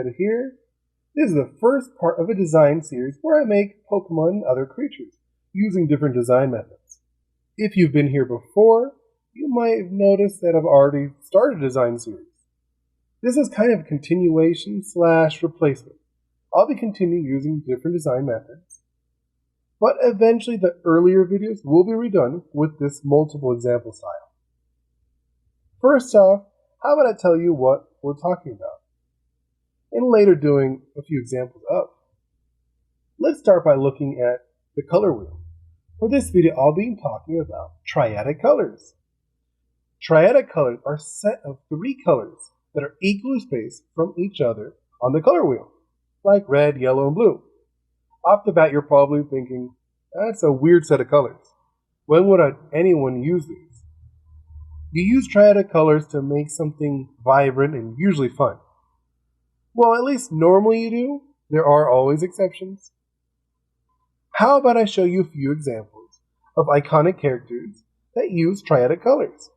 said here, this is the first part of a design series where I make Pokemon and other creatures using different design methods. If you've been here before, you might have noticed that I've already started a design series. This is kind of a continuation / replacement. I'll be continuing using different design methods, but eventually the earlier videos will be redone with this multiple example style. First off, how about I tell you what we're talking about, and later doing a few examples of. Let's start by looking at the color wheel. For this video, I'll be talking about Triadic Colors. Triadic Colors are a set of 3 colors that are equally spaced from each other on the color wheel, like red, yellow, and blue. Off the bat, you're probably thinking, that's a weird set of colors. When would anyone use these? You use Triadic Colors to make something vibrant and usually fun. Well, at least normally you do. There are always exceptions. How about I show you a few examples of iconic characters that use Triadic Colors?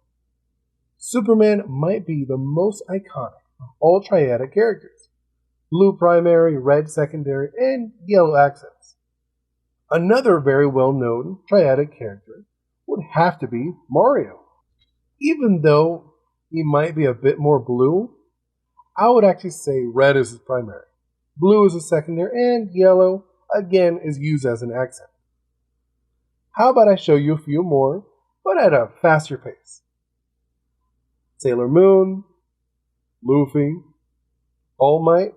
Superman might be the most iconic of all Triadic characters. Blue primary, red secondary, and yellow accents. Another very well-known Triadic character would have to be Mario. Even though he might be a bit more blue, I would actually say red is his primary, blue is his secondary, and yellow, again, is used as an accent. How about I show you a few more, but at a faster pace? Sailor Moon, Luffy, All Might.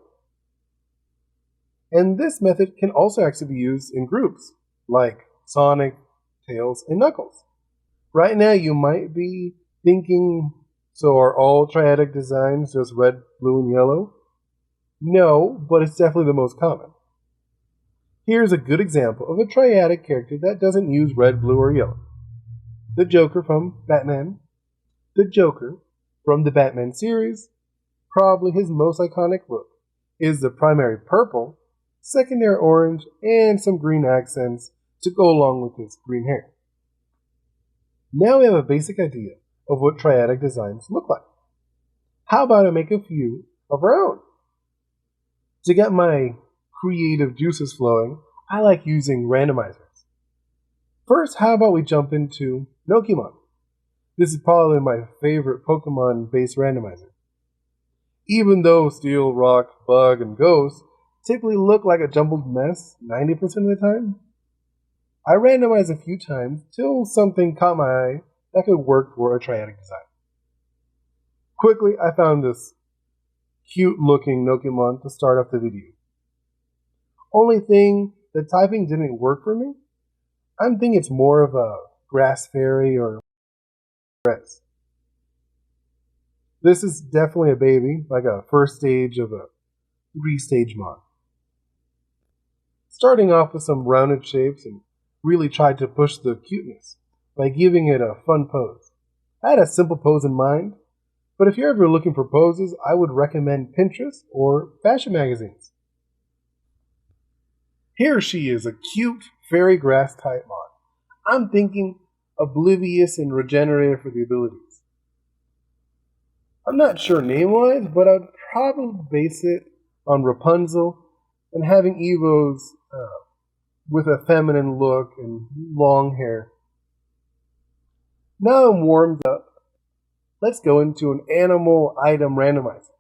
And this method can also actually be used in groups, like Sonic, Tails, and Knuckles. Right now you might be thinking, so are all Triadic designs just red, blue, and yellow? No, but it's definitely the most common. Here's a good example of a Triadic character that doesn't use red, blue, or yellow. The Joker from Batman. The Joker from the Batman series, probably his most iconic look, is the primary purple, secondary orange, and some green accents to go along with his green hair. Now we have a basic idea of what Triadic designs look like. How about I make a few of our own? To get my creative juices flowing, I like using randomizers. First, how about we jump into Pokemon? This is probably my favorite Pokemon-based randomizer. Even though Steel, Rock, Bug, and Ghost typically look like a jumbled mess 90% of the time, I randomized a few times till something caught my eye that could work for a Triadic design. Quickly, I found this cute-looking Pokemon to start off the video. Only thing, the typing didn't work for me. I'm thinking it's more of a grass fairy or grass. This is definitely a baby, like a first stage of a 3-stage mod. Starting off with some rounded shapes and really tried to push the cuteness by giving it a fun pose. I had a simple pose in mind, but if you're ever looking for poses, I would recommend Pinterest or fashion magazines. Here she is, a cute fairy grass type mod. I'm thinking oblivious and regenerative for the abilities. I'm not sure name-wise, but I'd probably base it on Rapunzel and having Evos with a feminine look and long hair. Now I'm warmed up, let's go into an animal item randomizer.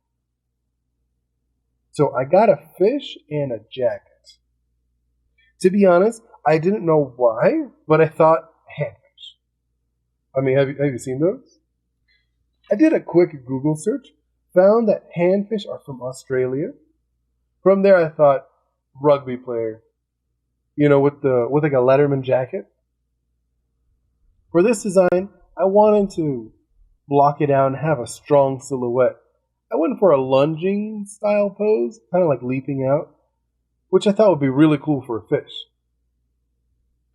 So I got a fish and a jacket. To be honest, I didn't know why, but I thought handfish. I mean, have you seen those? I did a quick Google search, found that handfish are from Australia. From there I thought rugby player, with like a Letterman jacket. For this design, I wanted to block it out and have a strong silhouette. I went for a lunging style pose, kind of like leaping out, which I thought would be really cool for a fish.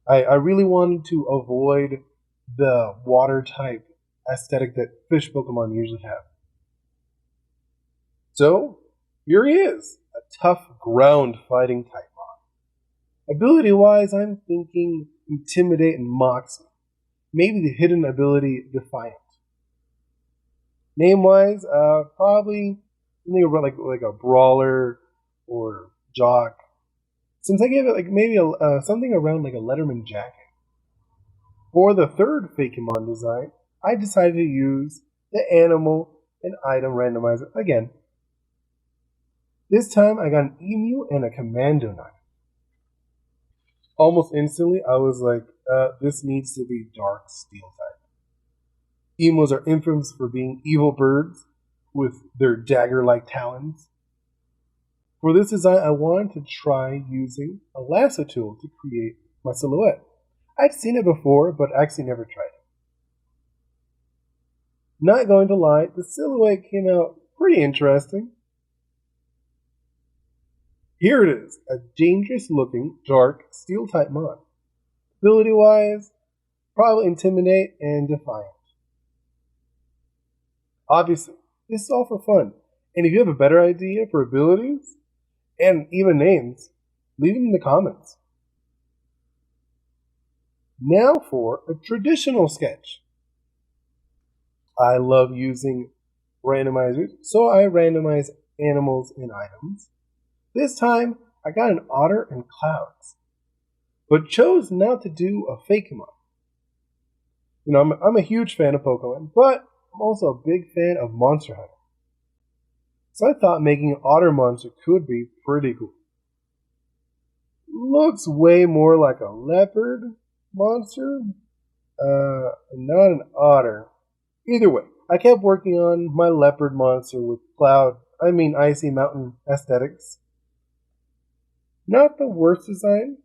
I really wanted to avoid the water type aesthetic that fish Pokemon usually have. So, here he is, a tough ground fighting type mod. Ability wise, I'm thinking Intimidate and Moxie. Maybe the hidden ability Defiant. Name wise, probably something about like a brawler or jock. Since I gave it like maybe something around like a Letterman jacket. For the third fakemon design, I decided to use the animal and item randomizer again. This time I got an emu and a commando knife. Almost instantly I was like, this needs to be dark steel type. Emus are infamous for being evil birds with their dagger-like talons. For this design, I wanted to try using a lasso tool to create my silhouette. I'd seen it before, but actually never tried it. Not going to lie, the silhouette came out pretty interesting. Here it is, a dangerous-looking, dark, steel-type mon. Ability-wise, probably intimidate and defiant. Obviously, this is all for fun, and if you have a better idea for abilities, and even names, leave them in the comments. Now for a traditional sketch. I love using randomizers, so I randomize animals and items. This time, I got an otter and clouds, but chose not to do a fakemon. I'm a huge fan of Pokemon, but I'm also a big fan of Monster Hunter. So I thought making an otter monster could be pretty cool. Looks way more like a leopard monster, not an otter. Either way, I kept working on my leopard monster with icy mountain aesthetics. Not the worst design,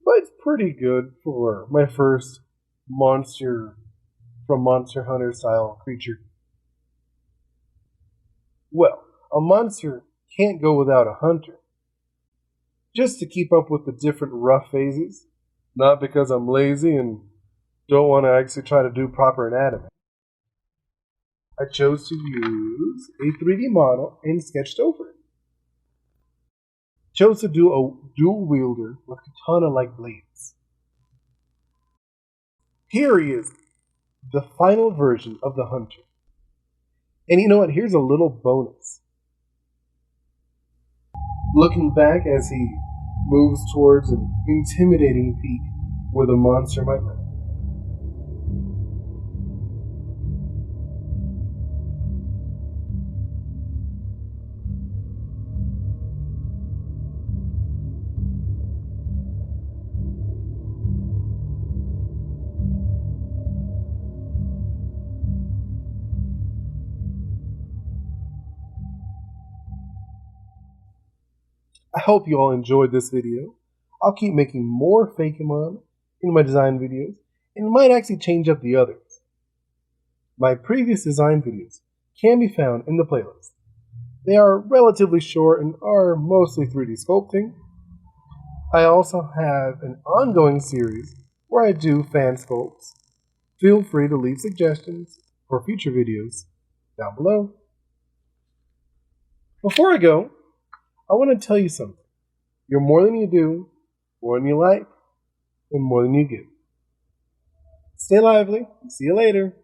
but it's pretty good for my first monster from Monster Hunter style creature. Well, a monster can't go without a hunter. Just to keep up with the different rough phases, not because I'm lazy and don't want to actually try to do proper anatomy. I chose to use a 3D model and sketched over it. Chose to do a dual wielder with katana-like blades. Here he is, the final version of the hunter. And you know what? Here's a little bonus. Looking back as he moves towards an intimidating peak where the monster might live. I hope you all enjoyed this video. I'll keep making more fakemon in my design videos, and might actually change up the others. My previous design videos can be found in the playlist. They are relatively short and are mostly 3D sculpting. I also have an ongoing series where I do fan sculpts. Feel free to leave suggestions for future videos down below. Before I go, I want to tell you something. You're more than you do, more than you like, and more than you give. Stay lively, and see you later.